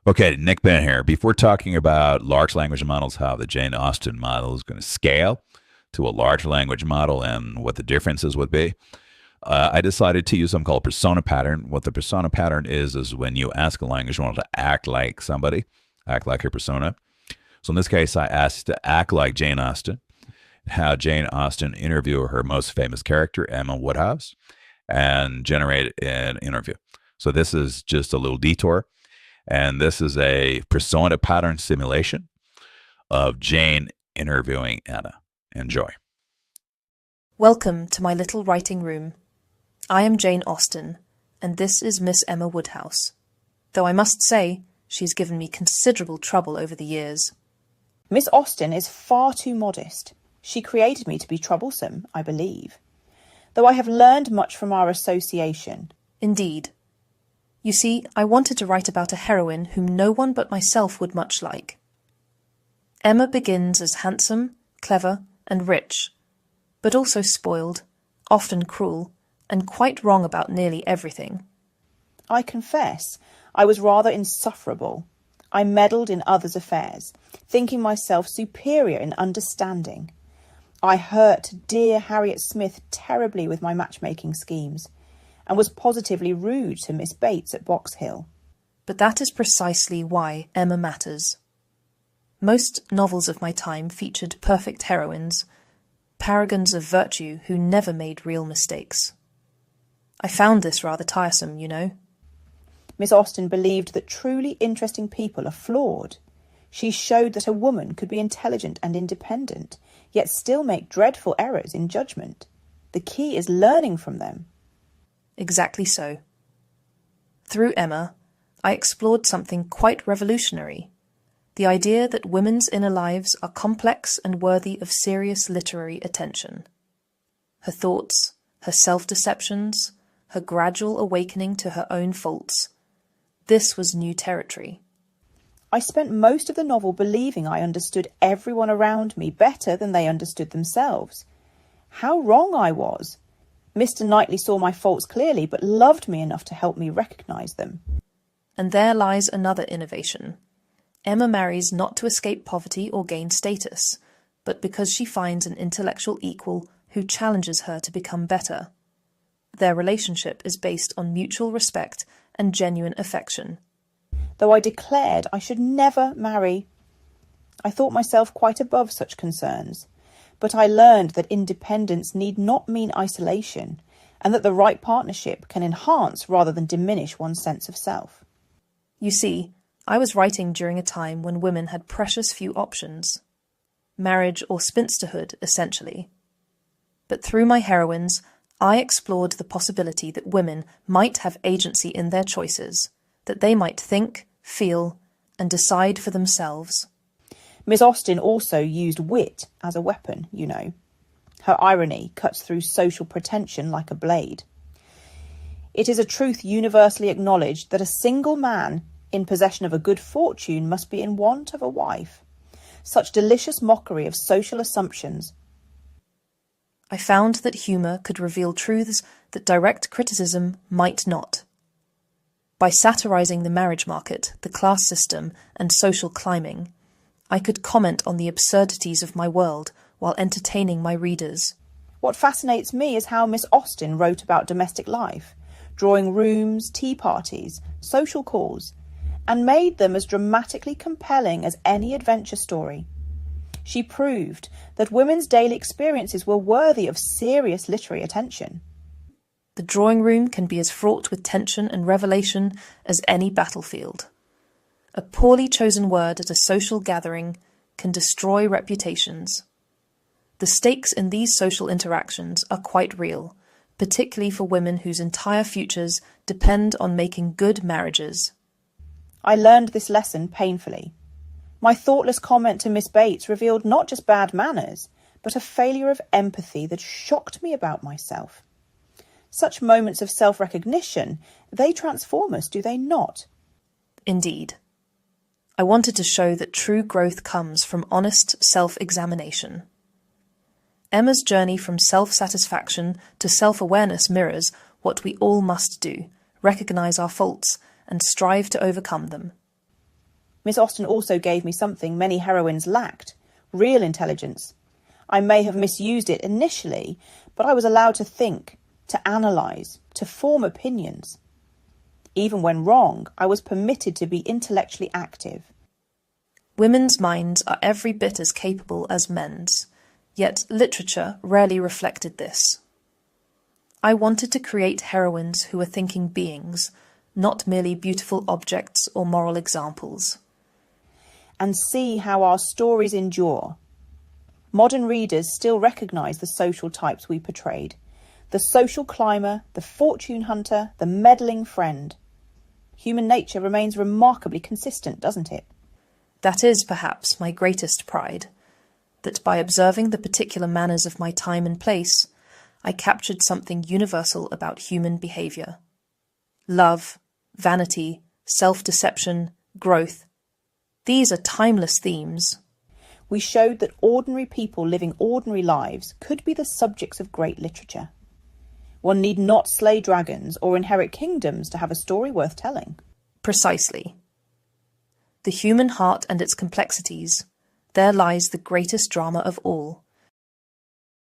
Okay, Nick Ben here. Before talking about large language models, how the Jane Austen model is going to scale to a large language model and what the differences would be, I decided to use something called persona pattern. What the persona pattern is when you ask a language model to act like somebody, act like your persona. So in this case, I asked to act like Jane Austen, have Jane Austen interview her most famous character, Emma Woodhouse, and generate an interview. So this is just a little detour. And this is a persona pattern simulation of Jane interviewing Anna. Enjoy. Welcome to my little writing room. I am Jane Austen, and this is Miss Emma Woodhouse, though I must say she's given me considerable trouble over the years. Miss Austen is far too modest. She created me to be troublesome, I believe, though I have learned much from our association. Indeed. You see, I wanted to write about a heroine whom no one but myself would much like. Emma begins as handsome, clever, and rich, but also spoiled, often cruel, and quite wrong about nearly everything. I confess, I was rather insufferable. I meddled in others' affairs, thinking myself superior in understanding. I hurt dear Harriet Smith terribly with my matchmaking schemes, and was positively rude to Miss Bates at Box Hill. But that is precisely why Emma matters. Most novels of my time featured perfect heroines, paragons of virtue who never made real mistakes. I found this rather tiresome, you know. Miss Austen believed that truly interesting people are flawed. She showed that a woman could be intelligent and independent, yet still make dreadful errors in judgment. The key is learning from them. Exactly so. Through Emma, I explored something quite revolutionary, the idea that women's inner lives are complex and worthy of serious literary attention. Her thoughts, her self-deceptions, her gradual awakening to her own faults. This was new territory. I spent most of the novel believing I understood everyone around me better than they understood themselves. How wrong I was! Mr. Knightley saw my faults clearly, but loved me enough to help me recognise them. And there lies another innovation. Emma marries not to escape poverty or gain status, but because she finds an intellectual equal who challenges her to become better. Their relationship is based on mutual respect and genuine affection. Though I declared I should never marry, I thought myself quite above such concerns. But I learned that independence need not mean isolation, and that the right partnership can enhance rather than diminish one's sense of self. You see, I was writing during a time when women had precious few options. Marriage or spinsterhood, essentially. But through my heroines, I explored the possibility that women might have agency in their choices, that they might think, feel, and decide for themselves. Miss Austen also used wit as a weapon, you know. Her irony cuts through social pretension like a blade. It is a truth universally acknowledged that a single man in possession of a good fortune must be in want of a wife. Such delicious mockery of social assumptions. I found that humour could reveal truths that direct criticism might not. By satirising the marriage market, the class system, and social climbing, I could comment on the absurdities of my world while entertaining my readers. What fascinates me is how Miss Austen wrote about domestic life, drawing rooms, tea parties, social calls, and made them as dramatically compelling as any adventure story. She proved that women's daily experiences were worthy of serious literary attention. The drawing room can be as fraught with tension and revelation as any battlefield. A poorly chosen word at a social gathering can destroy reputations. The stakes in these social interactions are quite real, particularly for women whose entire futures depend on making good marriages. I learned this lesson painfully. My thoughtless comment to Miss Bates revealed not just bad manners, but a failure of empathy that shocked me about myself. Such moments of self-recognition, they transform us, do they not? Indeed. I wanted to show that true growth comes from honest self-examination. Emma's journey from self-satisfaction to self-awareness mirrors what we all must do, recognise our faults, and strive to overcome them. Miss Austen also gave me something many heroines lacked: real intelligence. I may have misused it initially, but I was allowed to think, to analyse, to form opinions. Even when wrong, I was permitted to be intellectually active. Women's minds are every bit as capable as men's, yet literature rarely reflected this. I wanted to create heroines who were thinking beings, not merely beautiful objects or moral examples. And see how our stories endure. Modern readers still recognise the social types we portrayed: the social climber, the fortune hunter, the meddling friend. Human nature remains remarkably consistent, doesn't it? That is perhaps my greatest pride, that by observing the particular manners of my time and place, I captured something universal about human behaviour. Love, vanity, self-deception, growth. These are timeless themes. We showed that ordinary people living ordinary lives could be the subjects of great literature. One need not slay dragons or inherit kingdoms to have a story worth telling. Precisely. The human heart and its complexities, there lies the greatest drama of all,